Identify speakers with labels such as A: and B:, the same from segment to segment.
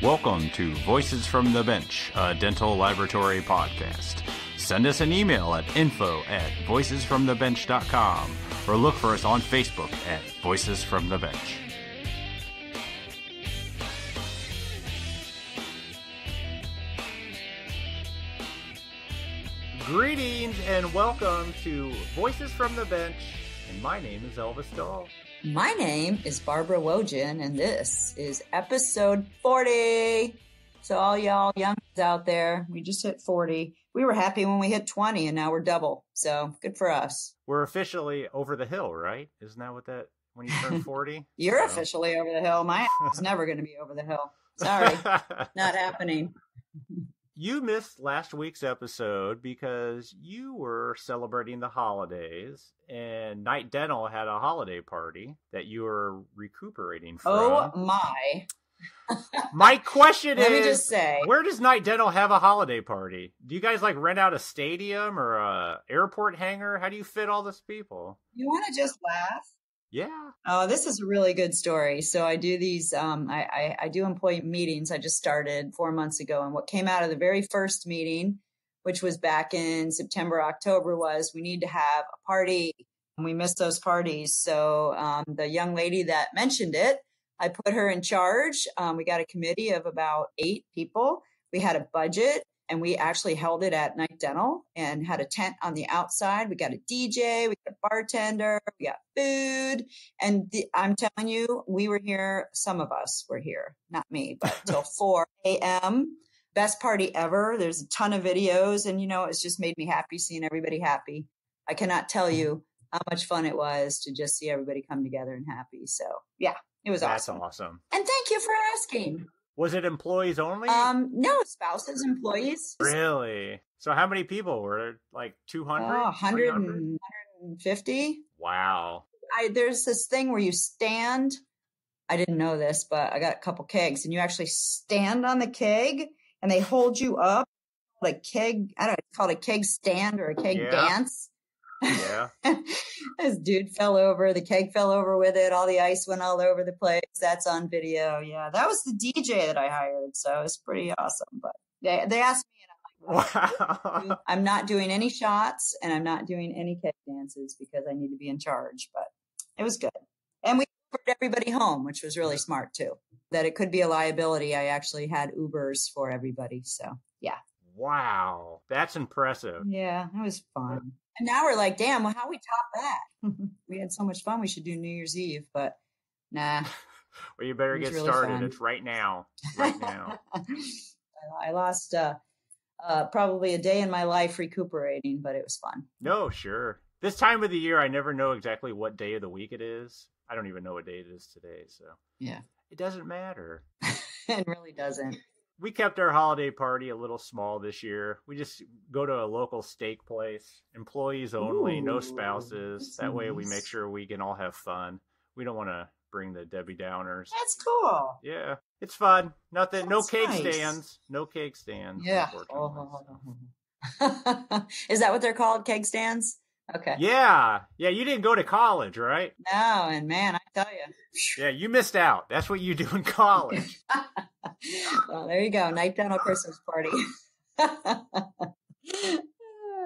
A: Welcome to Voices from the Bench, a dental laboratory podcast. Send us an email at info@voicesfromthebench.com or look for us on Facebook at Voices from the Bench. Greetings and welcome to Voices from the Bench, and my name is Elvis Dahl.
B: My name is Barbara Wojin, and this is episode 40. So all y'all youngins out there, we just hit 40. We were happy when we hit 20, and now we're double. So good for us.
A: We're officially over the hill, right? Isn't that what that, when you turn 40?
B: You're officially over the hill. My ass is never going to be over the hill. Sorry, not happening.
A: You missed last week's episode because you were celebrating the holidays, and Night Dental had a holiday party that you were recuperating from.
B: Oh, my.
A: My question
B: Let
A: is,
B: me just say,
A: where does Night Dental have a holiday party? Do you guys like rent out a stadium or a airport hangar? How do you fit all these people?
B: you want to just laugh?
A: Yeah.
B: Oh, this is a really good story. So I do these, I do employee meetings. I just started 4 months ago. And what came out of the very first meeting, which was back in September, October, was we need to have a party. And we missed those parties. So the young lady that mentioned it, I put her in charge. We got a committee of about 8 people. We had a budget. And we actually held it at Night Dental and had a tent on the outside. We got a DJ, we got a bartender, we got food. And I'm telling you, we were here. Some of us were here, not me, but till 4 a.m. Best party ever. There's a ton of videos. And, you know, it's just made me happy seeing everybody happy. I cannot tell you how much fun it was to just see everybody come together and happy. So, yeah, it was awesome.
A: That's awesome.
B: And thank you for asking.
A: Was it employees only?
B: No, spouses, employees.
A: Really? So how many people were there? Like 200?
B: 150.
A: Wow.
B: There's this thing where you stand. I didn't know this, but I got a couple kegs, and you actually stand on the keg, and they hold you up. Like keg, I don't know, it's called a keg stand or a keg dance.
A: Yeah.
B: This dude fell over. The keg fell over with it. All the ice went all over the place. That's on video. Yeah, that was the DJ that I hired. So it was pretty awesome. But they asked me, and I'm like, wow. I'm not doing any shots, and I'm not doing any keg dances because I need to be in charge. But it was good. And we Ubered everybody home, which was really smart too. That it could be a liability. I actually had Ubers for everybody. So yeah.
A: Wow. That's impressive.
B: Yeah, it was fun. And now we're like, damn, well, how we top that? We had so much fun. We should do New Year's Eve, but nah.
A: Well, you better get really started. Fun. It's right now. Right now.
B: I lost probably a day in my life recuperating, but it was fun.
A: No, sure. This time of the year, I never know exactly what day of the week it is. I don't even know what day it is today. So
B: yeah,
A: it doesn't matter.
B: It really doesn't.
A: We kept our holiday party a little small this year. We just go to a local steak place, employees only, no spouses. That way we make sure we can all have fun. We don't want to bring the Debbie Downers.
B: That's cool.
A: Yeah, it's fun. Nothing, no cake
B: nice.
A: Stands. No cake stands.
B: Yeah. Is that what they're called? Keg stands? Okay.
A: Yeah. Yeah, you didn't go to college, right?
B: No, and man, I tell you.
A: Yeah, you missed out. That's what you do in college.
B: Well, there you go. Night Dental Christmas party. Oh,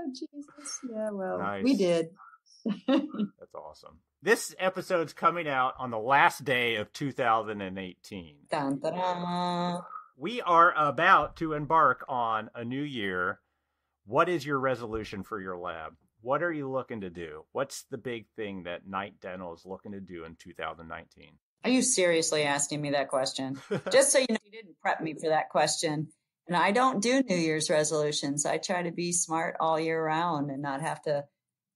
B: Jesus. Yeah, well, nice. We did.
A: That's awesome. This episode's coming out on the last day of 2018.
B: Dun, dun, dun.
A: We are about to embark on a new year. What is your resolution for your lab? What are you looking to do? What's the big thing that Night Dental is looking to do in 2019?
B: Are you seriously asking me that question? Just so you know, you didn't prep me for that question. And I don't do New Year's resolutions. I try to be smart all year round and not have to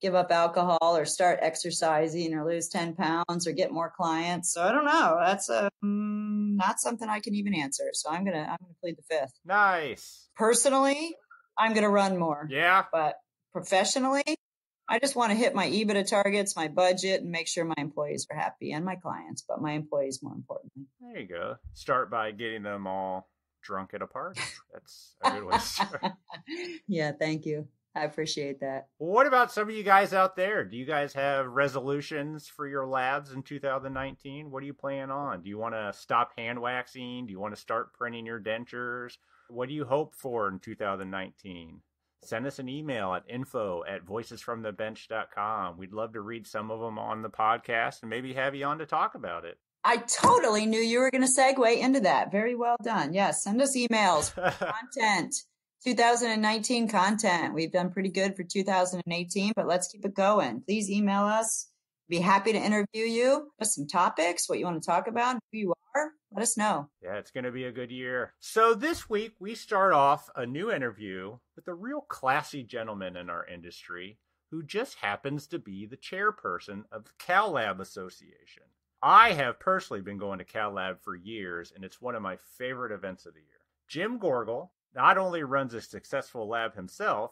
B: give up alcohol or start exercising or lose 10 pounds or get more clients. So I don't know. That's not something I can even answer. So I'm gonna plead the fifth.
A: Nice.
B: Personally, I'm gonna run more.
A: Yeah.
B: But professionally, I just want to hit my EBITDA targets, my budget, and make sure my employees are happy and my clients, but my employees more importantly.
A: There you go. Start by getting them all drunk at a party. That's a good way to start.
B: Yeah, thank you. I appreciate that.
A: Well, what about some of you guys out there? Do you guys have resolutions for your labs in 2019? What do you plan on? Do you want to stop hand waxing? Do you want to start printing your dentures? What do you hope for in 2019? Send us an email at info@voicesfromthebench.com. We'd love to read some of them on the podcast and maybe have you on to talk about it.
B: I totally knew you were going to segue into that. Very well done. Yes, send us emails, content, 2019 content. We've done pretty good for 2018, but let's keep it going. Please email us. Be happy to interview you with some topics, what you want to talk about, who you are. Let us know.
A: Yeah, it's going to be a good year. So this week, we start off a new interview with a real classy gentleman in our industry who just happens to be the chairperson of the Cal Lab Association. I have personally been going to Cal Lab for years, and it's one of my favorite events of the year. Jim Gorgol not only runs a successful lab himself,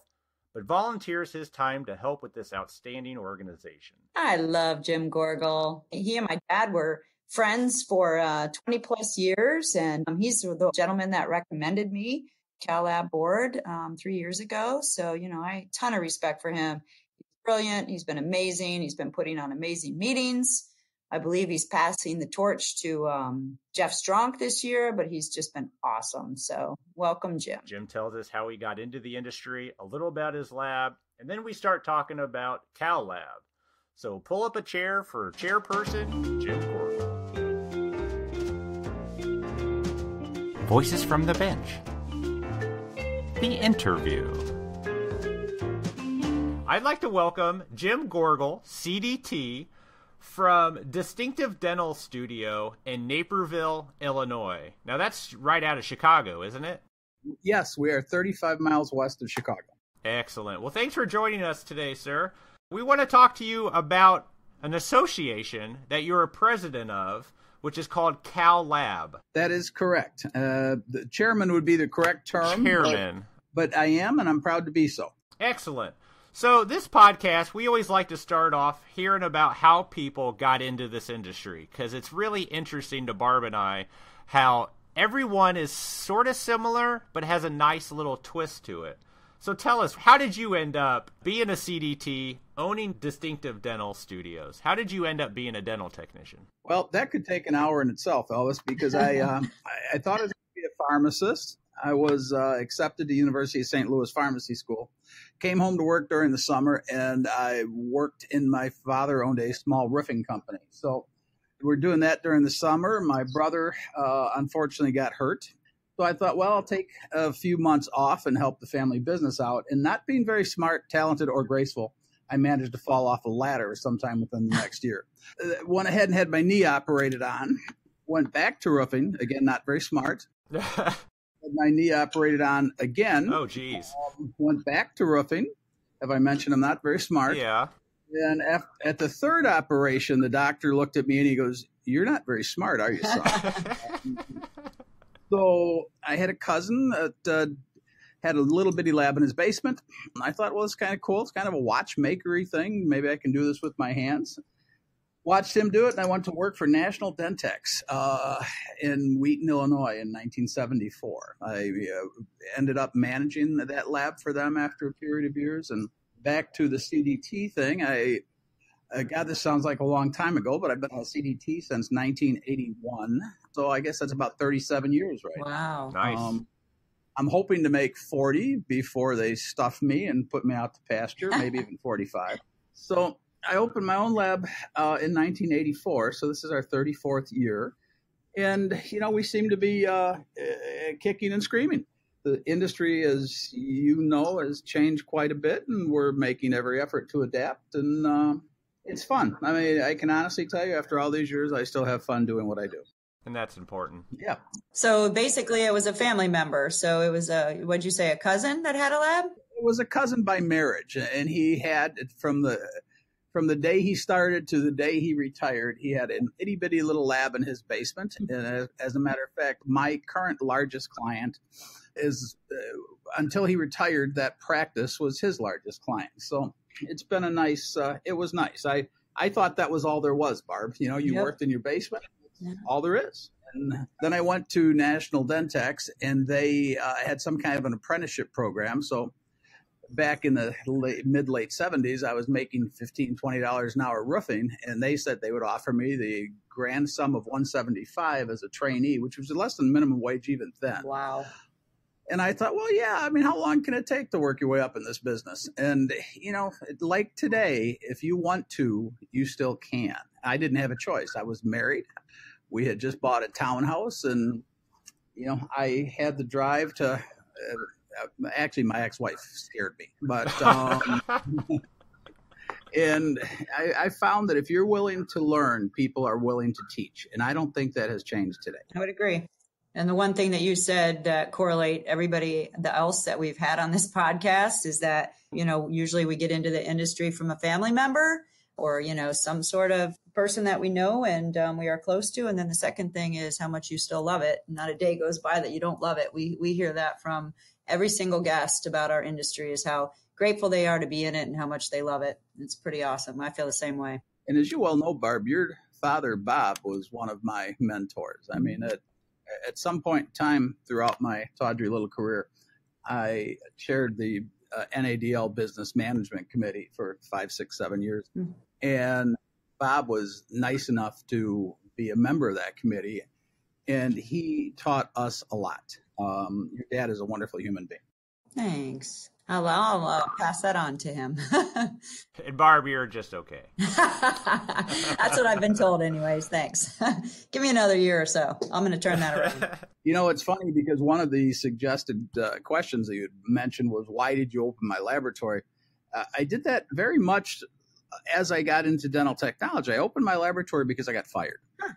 A: but volunteers his time to help with this outstanding organization.
B: I love Jim Gorgol. He and my dad were friends for 20 plus years, and he's the gentleman that recommended me Cal Lab board 3 years ago. So, I have a ton of respect for him. He's brilliant. He's been amazing. He's been putting on amazing meetings. I believe he's passing the torch to Jeff Stronk this year, but he's just been awesome. So welcome, Jim.
A: Jim tells us how he got into the industry, a little about his lab, and then we start talking about Cal Lab. So pull up a chair for Chairperson Jim Gorgol. Voices from the Bench. The interview. I'd like to welcome Jim Gorgol, CDT, from Distinctive Dental Studio in Naperville, Illinois. Now, that's right out of Chicago, isn't it?
C: Yes, we are 35 miles west of Chicago.
A: Excellent. Well, thanks for joining us today, sir. We want to talk to you about an association that you're a president of, which is called Cal Lab.
C: That is correct. The chairman would be the correct term.
A: Chairman.
C: But I am, and I'm proud to be so.
A: Excellent. So this podcast, we always like to start off hearing about how people got into this industry, because it's really interesting to Barb and I how everyone is sort of similar, but has a nice little twist to it. So tell us, how did you end up being a CDT, owning Distinctive Dental Studios? How did you end up being a dental technician?
C: Well, that could take an hour in itself, Elvis, because I thought I was going to be a pharmacist. I was accepted to University of St. Louis Pharmacy School. Came home to work during the summer, and I worked in my father owned a small roofing company. So we're doing that during the summer. My brother, unfortunately, got hurt. So I thought, well, I'll take a few months off and help the family business out. And not being very smart, talented, or graceful, I managed to fall off a ladder sometime within the next year. Went ahead and had my knee operated on. Went back to roofing. Again, not very smart. Had my knee operated on again.
A: Oh, geez.
C: Went back to roofing. Have I mentioned I'm not very smart?
A: Yeah.
C: And at the third operation, the doctor looked at me and he goes, "You're not very smart, are you, son?" So I had a cousin that had a little bitty lab in his basement. I thought, well, it's kind of cool. It's kind of a watchmakery thing. Maybe I can do this with my hands. Watched him do it, and I went to work for National Dentex in Wheaton, Illinois in 1974. I ended up managing that lab for them after a period of years. And back to the CDT thing, God, this sounds like a long time ago, but I've been a CDT since 1981. So I guess that's about 37 years right
B: Wow.
A: Nice.
C: I'm hoping to make 40 before they stuff me and put me out to pasture, maybe even 45. So I opened my own lab in 1984, so this is our 34th year. And, we seem to be kicking and screaming. The industry, as you know, has changed quite a bit, and we're making every effort to adapt. And it's fun. I mean, I can honestly tell you, after all these years, I still have fun doing what I do.
A: And that's important.
C: Yeah.
B: So basically it was a family member. So it was what'd you say, a cousin that had a lab?
C: It was a cousin by marriage, and he had from the day he started to the day he retired, he had an itty bitty little lab in his basement. And as a matter of fact, my current largest client is, until he retired, that practice was his largest client. So it's been a nice, it was nice. I thought that was all there was, Barb. You
B: Yep.
C: worked in your basement,
B: Yeah.
C: all there is. And then I went to National Dentex, and they had some kind of an apprenticeship program. So back in the mid-late 70s, I was making $15, $20 an hour roofing, and they said they would offer me the grand sum of $175 as a trainee, which was less than minimum wage even then.
B: Wow.
C: And I thought, well, yeah, I mean, how long can it take to work your way up in this business? And, you know, like today, if you want to, you still can. I didn't have a choice. I was married. We had just bought a townhouse, and, you know, I had the drive to actually, my ex-wife scared me. But and I found that if you're willing to learn, people are willing to teach. And I don't think that has changed today.
B: I would agree. And the one thing that you said that correlate everybody else that we've had on this podcast is that, you know, usually we get into the industry from a family member or, you know, some sort of person that we know and we are close to. And then the second thing is how much you still love it. Not a day goes by that you don't love it. We hear that from every single guest about our industry, is how grateful they are to be in it and how much they love it. It's pretty awesome. I feel the same way.
C: And as you well know, Barb, your father, Bob, was one of my mentors. I mean, at some point in time throughout my tawdry little career, I chaired the NADL Business Management Committee for 5, 6, 7 years. Mm-hmm. And Bob was nice enough to be a member of that committee, and he taught us a lot. Your dad is a wonderful human being.
B: Thanks. I'll pass that on to him.
A: And Barb, you're just okay.
B: That's what I've been told anyways. Thanks. Give me another year or so. I'm going to turn that around.
C: You know, it's funny because one of the suggested questions that you mentioned was, why did you open my laboratory? I did that very much as I got into dental technology. I opened my laboratory because I got fired. Huh.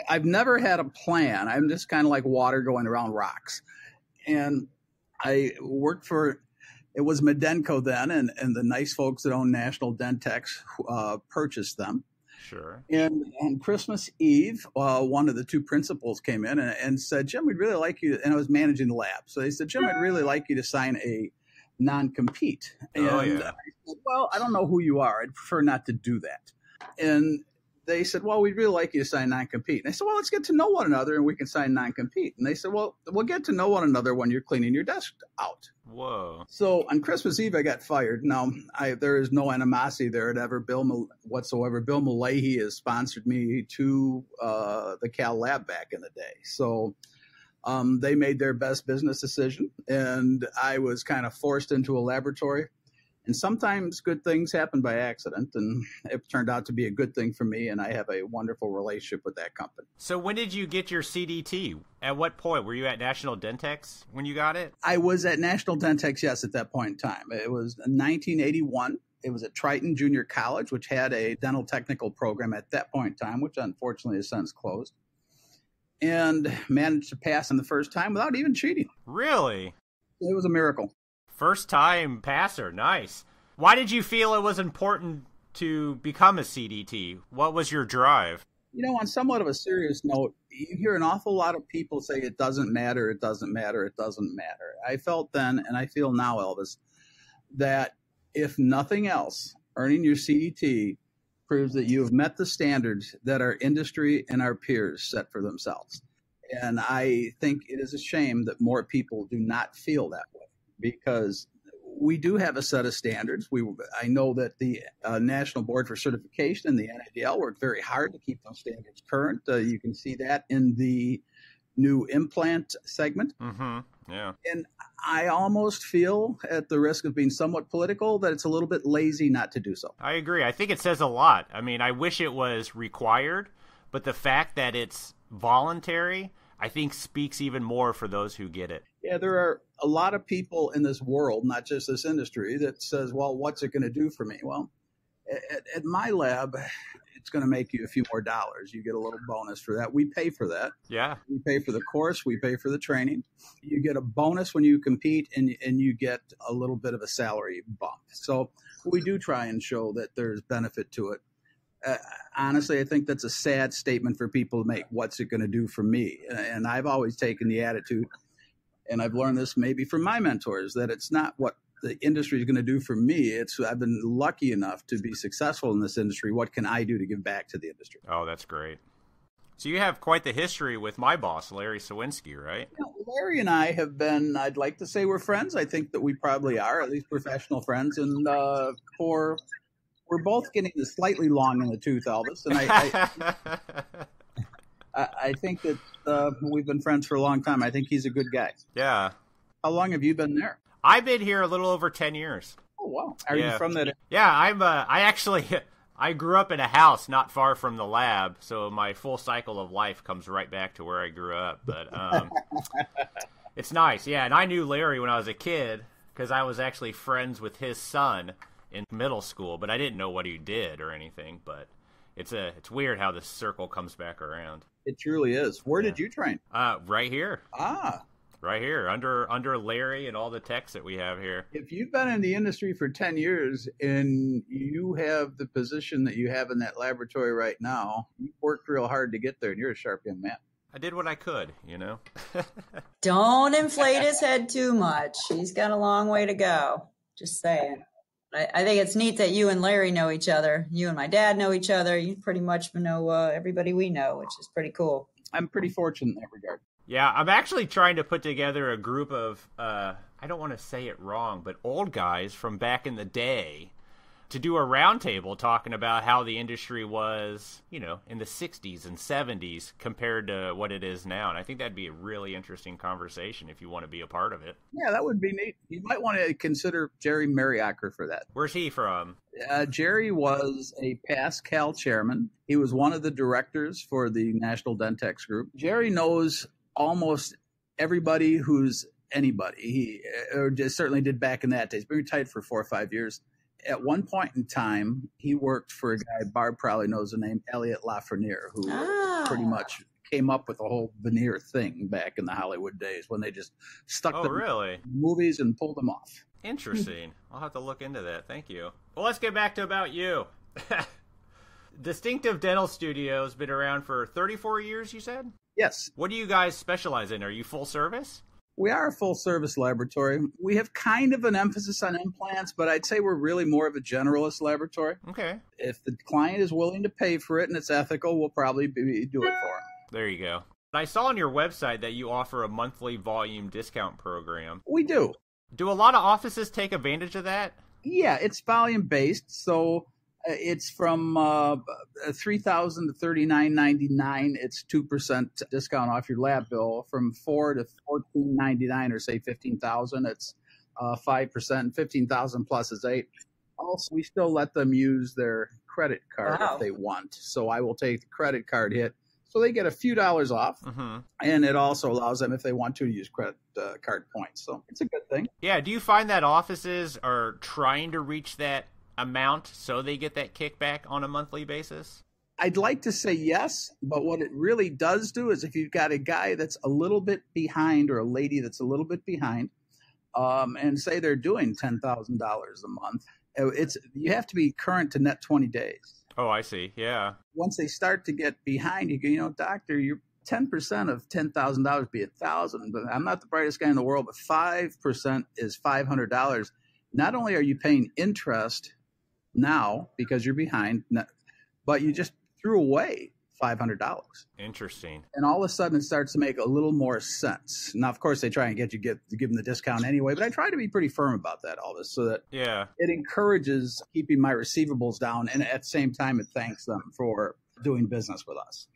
C: I've never had a plan. I'm just kind of like water going around rocks. And I worked for, it was Medenko then, and the nice folks that own National Dentex purchased them.
A: Sure.
C: And on Christmas Eve, one of the two principals came in and said, Jim, we'd really like you, and I was managing the lab. So they said, Jim, I'd really like you to sign a non-compete. And I said, well, I don't know who you are. I'd prefer not to do that. And they said, well, we'd really like you to sign non-compete. And I said, well, let's get to know one another and we can sign non-compete. And they said, well, we'll get to know one another when you're cleaning your desk out.
A: Whoa.
C: So on Christmas Eve, I got fired. Now, there is no animosity there at ever whatsoever. Bill Malahy has sponsored me to the Cal Lab back in the day. So they made their best business decision, and I was kind of forced into a laboratory. And sometimes good things happen by accident, and it turned out to be a good thing for me, and I have a wonderful relationship with that company.
A: So when did you get your CDT? At what point? Were you at National Dentex when you got it?
C: I was at National Dentex, yes, at that point in time. It was 1981. It was at Triton Junior College, which had a dental technical program at that point in time, which unfortunately has since closed, and managed to pass on the first time without even cheating.
A: Really?
C: It was a miracle.
A: First time passer. Nice. Why did you feel it was important to become a CDT? What was your drive?
C: You know, on somewhat of a serious note, you hear an awful lot of people say it doesn't matter, it doesn't matter, it doesn't matter. I felt then, and I feel now, Elvis, that if nothing else, earning your CDT proves that you have met the standards that our industry and our peers set for themselves. And I think it is a shame that more people do not feel that way, because we do have a set of standards. I know that the National Board for Certification and the NADL worked very hard to keep those standards current. You can see that in the new implant segment.
A: Mm-hmm. Yeah.
C: And I almost feel, at the risk of being somewhat political, that it's a little bit lazy not to do so.
A: I agree. I think it says a lot. I mean, I wish it was required, but the fact that it's voluntary, I think, speaks even more for those who get it.
C: Yeah, there are a lot of people in this world, not just this industry, that says, well, what's it going to do for me? Well, at my lab, it's going to make you a few more dollars. You get a little bonus for that. We pay for that.
A: Yeah.
C: We pay for the course. We pay for the training. You get a bonus when you compete, and you get a little bit of a salary bump. So we do try and show that there's benefit to it. Honestly, I think that's a sad statement for people to make. What's it going to do for me? And I've always taken the attitude, and I've learned this maybe from my mentors, that it's not what the industry is going to do for me. I've been lucky enough to be successful in this industry. What can I do to give back to the industry?
A: Oh, that's great. So you have quite the history with my boss, Larry Sawinski, right?
C: Larry and I have been, I'd like to say we're friends. I think that we probably are, at least professional friends. And we're both getting slightly long in the tooth, Elvis. And I think that we've been friends for a long time. I think he's a good guy.
A: Yeah.
C: How long have you been there?
A: I've been here a little over 10 years.
C: Oh, wow. Are you from that?
A: Yeah, I grew up in a house not far from the lab, so my full cycle of life comes right back to where I grew up. But it's nice, yeah. And I knew Larry when I was a kid because I was actually friends with his son in middle school, but I didn't know what he did or anything. But it's weird how the circle comes back around.
C: It truly is. Where did you train?
A: Right here.
C: Ah.
A: Right here, under Larry and all the techs that we have here.
C: If you've been in the industry for 10 years and you have the position that you have in that laboratory right now, you worked real hard to get there, and you're a sharp young man.
A: I did what I could,
B: Don't inflate his head too much. He's got a long way to go. Just saying. I think it's neat that you and Larry know each other. You and my dad know each other. You pretty much know everybody we know, which is pretty cool.
C: I'm pretty fortunate in that regard.
A: Yeah, I'm actually trying to put together a group of, I don't want to say it wrong, but old guys from back in the day to do a roundtable talking about how the industry was, in the 60s and 70s compared to what it is now. And I think that'd be a really interesting conversation if you want to be a part of it.
C: Yeah, that would be neat. You might want to consider Jerry Mariacker for that.
A: Where's he from?
C: Jerry was a past Cal chairman. He was one of the directors for the National Dentex Group. Jerry knows almost everybody who's anybody. He certainly did back in that day. He's been retired for 4 or 5 years. At one point in time, he worked for a guy, Barb probably knows the name, Elliot Lafreniere, who pretty much came up with the whole veneer thing back in the Hollywood days when they just stuck the movies and pulled them off.
A: Interesting. I'll have to look into that. Thank you. Well, let's get back to about you. Distinctive Dental Studios been around for 34 years, you said?
C: Yes.
A: What do you guys specialize in? Are you full service?
C: We are a full-service laboratory. We have kind of an emphasis on implants, but I'd say we're really more of a generalist laboratory.
A: Okay.
C: If the client is willing to pay for it and it's ethical, we'll probably do it for them.
A: There you go. I saw on your website that you offer a monthly volume discount program.
C: We do.
A: Do a lot of offices take advantage of that?
C: Yeah, it's volume-based, so it's from $3,000 to $39.99. It's 2% discount off your lab bill. From $4,000 to $14.99, or say $15,000, it's 5%. $15,000 plus is 8%. Also, we still let them use their credit card if they want. So I will take the credit card hit. So they get a few dollars off, and it also allows them, if they want to use credit card points. So it's a good thing.
A: Yeah. Do you find that offices are trying to reach that amount so they get that kickback on a monthly basis?
C: I'd like to say yes, but what it really does do is if you've got a guy that's a little bit behind or a lady that's a little bit behind, and say they're doing $10,000 a month, you have to be current to net 20 days.
A: Oh, I see. Yeah. Once
C: they start to get behind, you go, doctor, you're 10% of $10,000 be $1,000. But I'm not the brightest guy in the world, but 5% is $500. Not only are you paying interest now because you're behind, but you just threw away $500.
A: Interesting.
C: And all of a sudden it starts to make a little more sense. Now, of course, they try and get you to give them the discount anyway, but I try to be pretty firm about that, Elvis, so that it encourages keeping my receivables down, and at the same time, it thanks them for doing business with us.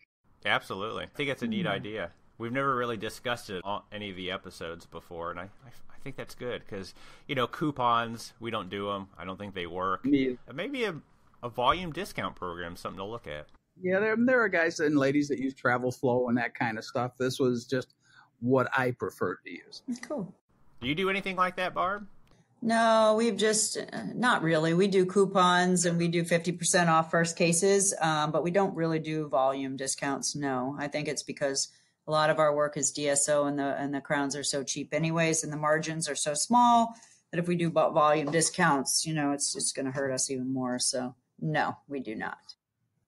A: Absolutely. I think it's a neat idea. We've never really discussed it on any of the episodes before, and I think that's good because, coupons, we don't do them. I don't think they work. Maybe a volume discount program, something to look at.
C: Yeah, there are guys and ladies that use Travel Flow and that kind of stuff. This was just what I preferred to use.
B: Cool.
A: Do you do anything like that, Barb?
B: No, we've just, not really. We do coupons and we do 50% off first cases, but we don't really do volume discounts. No, I think it's because a lot of our work is DSO and the crowns are so cheap anyways, and the margins are so small that if we do volume discounts, it's just going to hurt us even more. So no, we do not.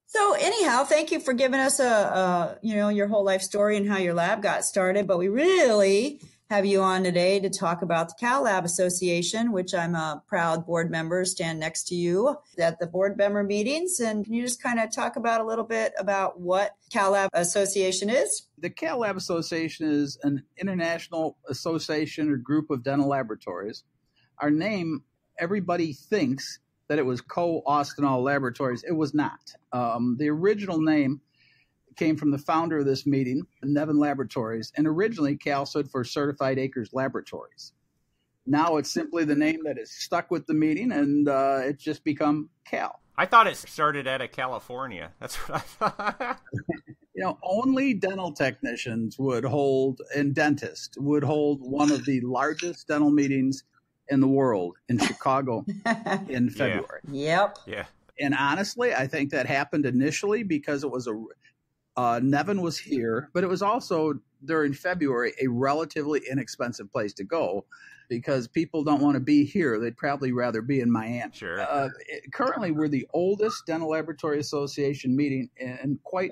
B: So anyhow, thank you for giving us your whole life story and how your lab got started. But we really have you on today to talk about the Cal Lab Association, which I'm a proud board member, stand next to you at the board member meetings. And can you just kind of talk about a little bit about what Cal Lab Association is?
C: The Cal Lab Association is an international association or group of dental laboratories. Our name, everybody thinks that it was Co-Austинol Laboratories. It was not. The original name came from the founder of this meeting, Nevin Laboratories, and originally Cal stood for Certified Acres Laboratories. Now it's simply the name that is stuck with the meeting, and it's just become Cal.
A: I thought it started out of California. That's what I thought.
C: Only dental technicians would hold, and dentists would hold one of the largest dental meetings in the world in Chicago in February.
B: Yep.
A: Yeah.
C: And honestly, I think that happened initially because it was Nevin was here, but it was also during February a relatively inexpensive place to go because people don't want to be here. They'd probably rather be in Miami.
A: Sure.
C: Currently, we're the oldest dental laboratory association meeting, and quite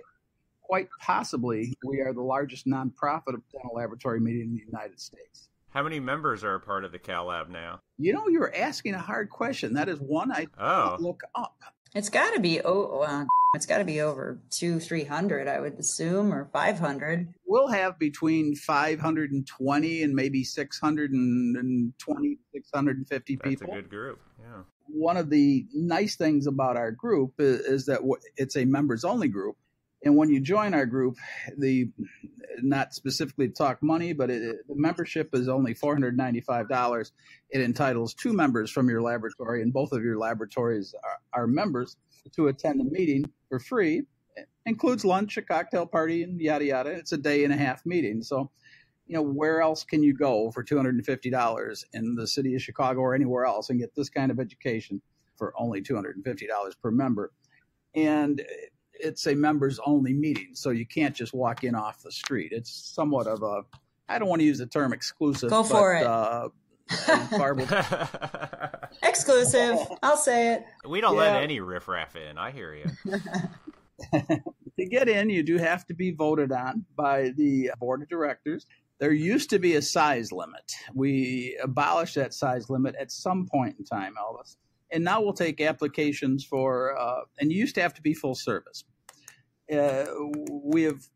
C: possibly we are the largest nonprofit dental laboratory meeting in the United States.
A: How many members are a part of the Cal Lab now?
C: You're asking a hard question. That is one I look up.
B: It's got to be it's got to be over 200-300, I would assume, or 500.
C: We'll have between 520 and maybe 620, 650 people.
A: That's a good group. Yeah.
C: One of the nice things about our group is that it's a members only group. And when you join our group, not specifically to talk money, but the membership is only $495. It entitles 2 members from your laboratory, and both of your laboratories are members to attend the meeting for free. It includes lunch, a cocktail party, and yada, yada. It's a day and a half meeting. So, where else can you go for $250 in the city of Chicago or anywhere else and get this kind of education for only $250 per member? And it's a members only meeting, so you can't just walk in off the street. It's somewhat of I don't want to use the term exclusive.
B: Go for it. Exclusive. I'll say it.
A: We don't let any riffraff in. I hear you.
C: To get in, you do have to be voted on by the board of directors. There used to be a size limit. We abolished that size limit at some point in time, Elvis. And now we'll take applications for, and you used to have to be full service. We have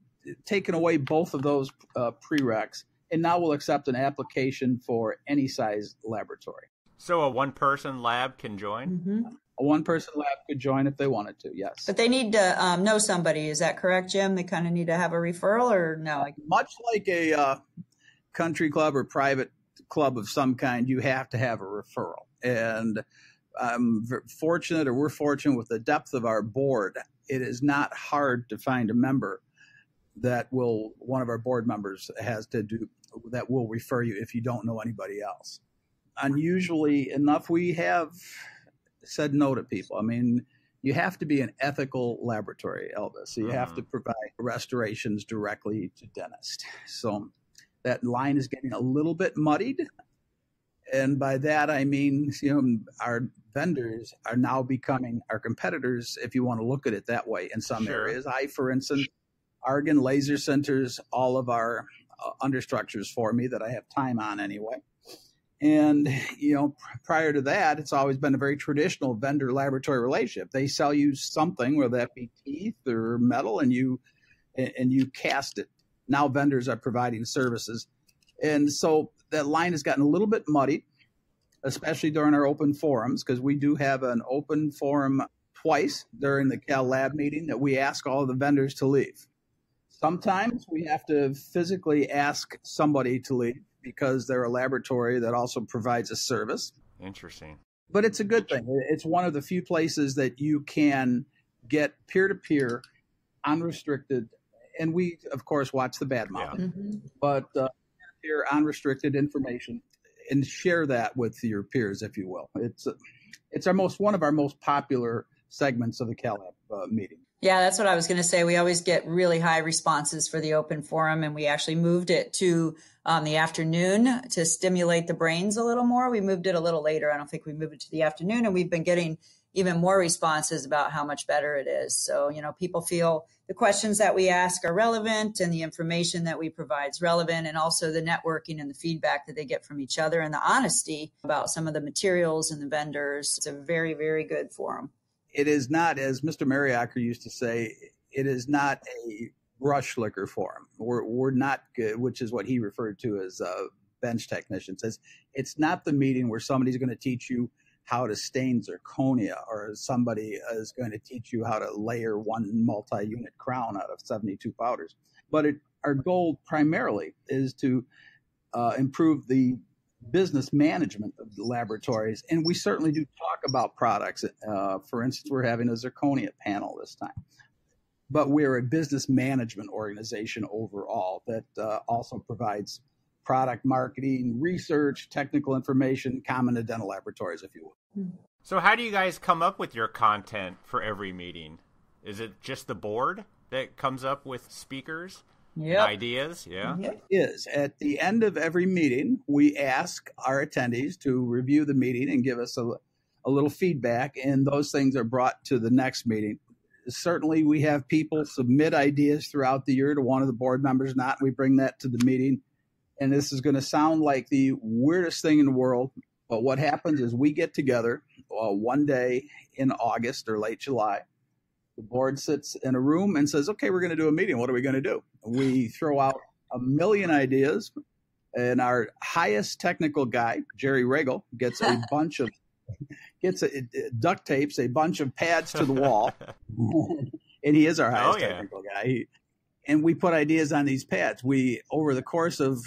C: taken away both of those prereqs, and now we'll accept an application for any size laboratory.
A: So a one-person lab can join?
B: Mm-hmm.
C: A one-person lab could join if they wanted to, yes.
B: But they need to know somebody. Is that correct, Jim? They kind of need to have a referral, or no?
C: Much like a country club or private club of some kind, you have to have a referral. And we're fortunate with the depth of our board. It is not hard to find a member that one of our board members has to do, that will refer you if you don't know anybody else. Unusually enough, we have said no to people. I mean, you have to be an ethical laboratory, Elvis. So you have to provide restorations directly to dentists. So that line is getting a little bit muddied. And by that, I mean, our vendors are now becoming our competitors, if you want to look at it that way, in some areas. For instance, Argon Laser Centers all of our understructures for me that I have time on anyway. And, prior to that, it's always been a very traditional vendor-laboratory relationship. They sell you something, whether that be teeth or metal, and you cast it. Now vendors are providing services. And so that line has gotten a little bit muddy, especially during our open forums, because we do have an open forum twice during the Cal Lab meeting that we ask all of the vendors to leave. Sometimes we have to physically ask somebody to leave because they're a laboratory that also provides a service.
A: Interesting.
C: But it's a good thing. It's one of the few places that you can get peer-to-peer, unrestricted, and we, of course, watch the bad mouthing, but peer unrestricted information and share that with your peers, if you will. It's one of our most popular segments of the Cal Lab meeting.
B: Yeah, that's what I was going to say. We always get really high responses for the open forum, and we actually moved it to the afternoon to stimulate the brains a little more. We moved it a little later. I don't think we moved it to the afternoon, and we've been getting, even more responses about how much better it is. So, people feel the questions that we ask are relevant and the information that we provide is relevant, and also the networking and the feedback that they get from each other and the honesty about some of the materials and the vendors. It's a very, very good forum.
C: It is not, as Mr. Mariacker used to say, it is not a brush liquor forum. We're not good, which is what he referred to as bench technician. Says it's not the meeting where somebody's going to teach you how to stain zirconia, or somebody is going to teach you how to layer one multi-unit crown out of 72 powders. But our goal primarily is to improve the business management of the laboratories. And we certainly do talk about products. For instance, we're having a zirconia panel this time. But we're a business management organization overall that also provides product marketing, research, technical information, common to dental laboratories, if you will.
A: So how do you guys come up with your content for every meeting? Is it just the board that comes up with speakers and ideas? Yeah.
C: It is. At the end of every meeting, we ask our attendees to review the meeting and give us a little feedback, and those things are brought to the next meeting. Certainly, we have people submit ideas throughout the year to one of the board members, not. We bring that to the meeting. And this is going to sound like the weirdest thing in the world. But what happens is we get together one day in August or late July. The board sits in a room and says, okay, we're going to do a meeting. What are we going to do? We throw out a million ideas. And our highest technical guy, Jerry Regal, gets a bunch of duct tapes a bunch of pads to the wall. And he is our highest technical guy. And we put ideas on these pads. We, over the course of,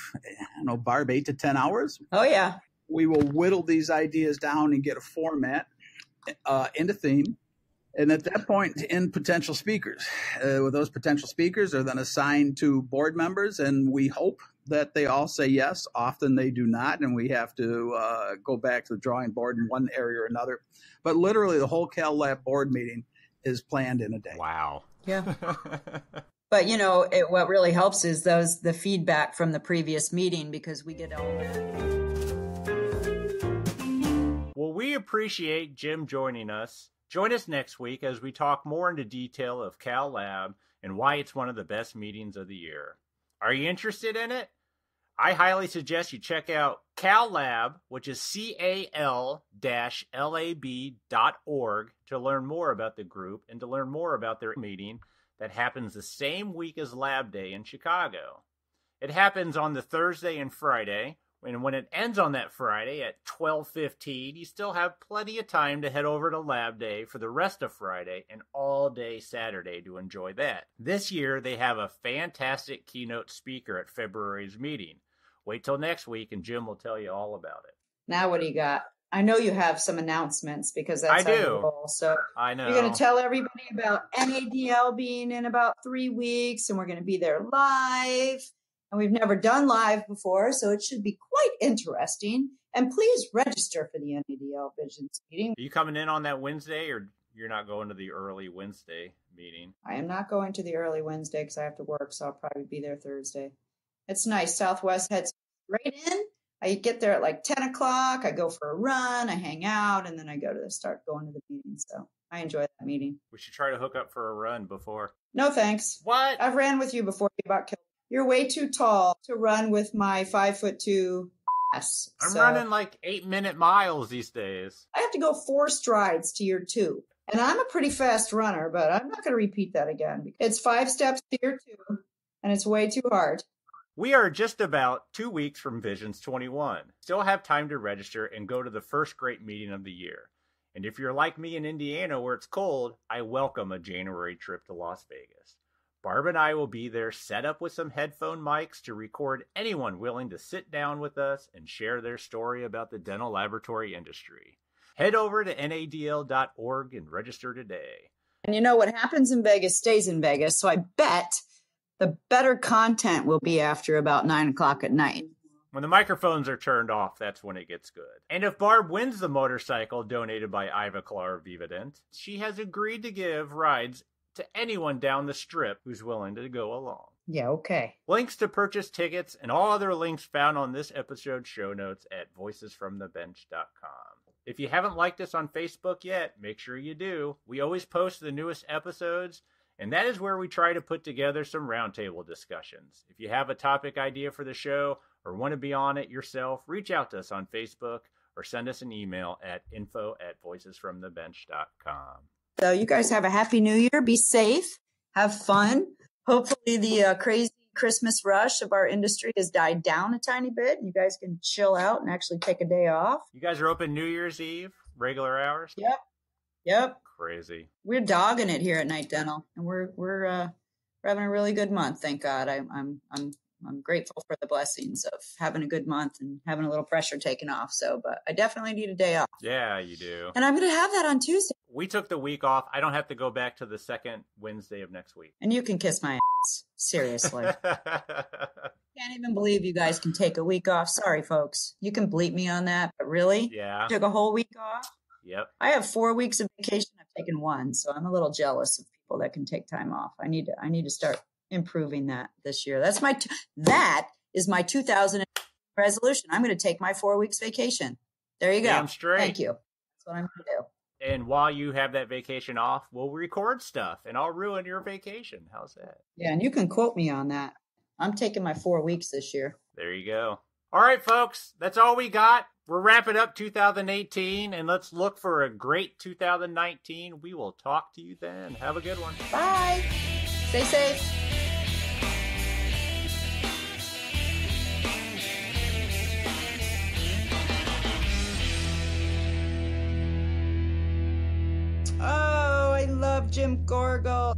C: Barb, 8 to 10 hours.
B: Oh, yeah.
C: We will whittle these ideas down and get a format and a theme. And at that point, in potential speakers. Those potential speakers are then assigned to board members, and we hope that they all say yes. Often they do not, and we have to go back to the drawing board in one area or another. But literally, the whole Cal Lab board meeting is planned in a day.
A: Wow.
B: Yeah. But, what really helps is the feedback from the previous meeting, because we get all that.
A: Well, we appreciate Jim joining us. Join us next week as we talk more into detail of Cal Lab and why it's one of the best meetings of the year. Are you interested in it? I highly suggest you check out Cal Lab, which is cal-lab.org, to learn more about the group and to learn more about their meeting that happens the same week as Lab Day in Chicago. It happens on the Thursday and Friday, and when it ends on that Friday at 12:15, you still have plenty of time to head over to Lab Day for the rest of Friday and all day Saturday to enjoy that. This year, they have a fantastic keynote speaker at February's meeting. Wait till next week, and Jim will tell you all about it.
B: Now what do you got? I know you have some announcements, because that's
A: I do.
B: Our goal. So
A: I know.
B: You're going to tell everybody about NADL being in about 3 weeks, and we're going to be there live. And we've never done live before, so it should be quite interesting. And please register for the NADL Visions meeting.
A: Are you coming in on that Wednesday, or you're not going to the early Wednesday meeting?
B: I am not going to the early Wednesday because I have to work, so I'll probably be there Thursday. It's nice. Southwest heads right in. I get there at like 10 o'clock. I go for a run. I hang out, and then I start going to the meeting. So I enjoy that meeting.
A: We should try to hook up for a run before.
B: No, thanks.
A: What?
B: I've ran with you before. You about killed. You're way too tall to run with my 5'2" ass.
A: I'm running like 8-minute miles these days.
B: I have to go 4 strides to your 2. And I'm a pretty fast runner, but I'm not going to repeat that again. It's 5 steps to your 2, and it's way too hard.
A: We are just about 2 weeks from Visions 21. Still have time to register and go to the first great meeting of the year. And if you're like me in Indiana where it's cold, I welcome a January trip to Las Vegas. Barb and I will be there set up with some headphone mics to record anyone willing to sit down with us and share their story about the dental laboratory industry. Head over to nadl.org and register today.
B: And you know what happens in Vegas stays in Vegas, so I bet the better content will be after about 9 o'clock at night.
A: When the microphones are turned off, that's when it gets good. And if Barb wins the motorcycle donated by Ivaclar Vivadent, she has agreed to give rides to anyone down the strip who's willing to go along.
B: Yeah, okay.
A: Links to purchase tickets and all other links found on this episode's show notes at voicesfromthebench.com. If you haven't liked us on Facebook yet, make sure you do. We always post the newest episodes, and that is where we try to put together some roundtable discussions. If you have a topic idea for the show or want to be on it yourself, reach out to us on Facebook or send us an email at info@voicesfromthebench.com.
B: So you guys have a happy new year. Be safe. Have fun. Hopefully the crazy Christmas rush of our industry has died down a tiny bit. You guys can chill out and actually take a day off.
A: You guys are open New Year's Eve, regular hours?
B: Yep.
A: Crazy.
B: We're dogging it here at Night Dental, and we're having a really good month. Thank God. I'm grateful for the blessings of having a good month and having a little pressure taken off. So, but I definitely need a day off.
A: Yeah, you do.
B: And I'm going to have that on Tuesday.
A: We took the week off. I don't have to go back to the second Wednesday of next week.
B: And you can kiss my ass. Seriously. Can't even believe you guys can take a week off. Sorry, folks. You can bleep me on that, but really?
A: Yeah.
B: Took a whole week off?
A: Yep.
B: I have 4 weeks of vacation. I've taken 1, so I'm a little jealous of people that can take time off. I need to start improving that this year. That is my 2000 resolution. I'm going to take my 4 weeks vacation. There you go.
A: Damn straight.
B: Thank you. That's what I'm going to do.
A: And while you have that vacation off, we'll record stuff and I'll ruin your vacation. How's that?
B: Yeah, and you can quote me on that. I'm taking my 4 weeks this year.
A: There you go. All right, folks, that's all we got. We're wrapping up 2018, and let's look for a great 2019. We will talk to you then. Have a good one.
B: Bye. Stay safe. Oh, I love Jim Gorgol.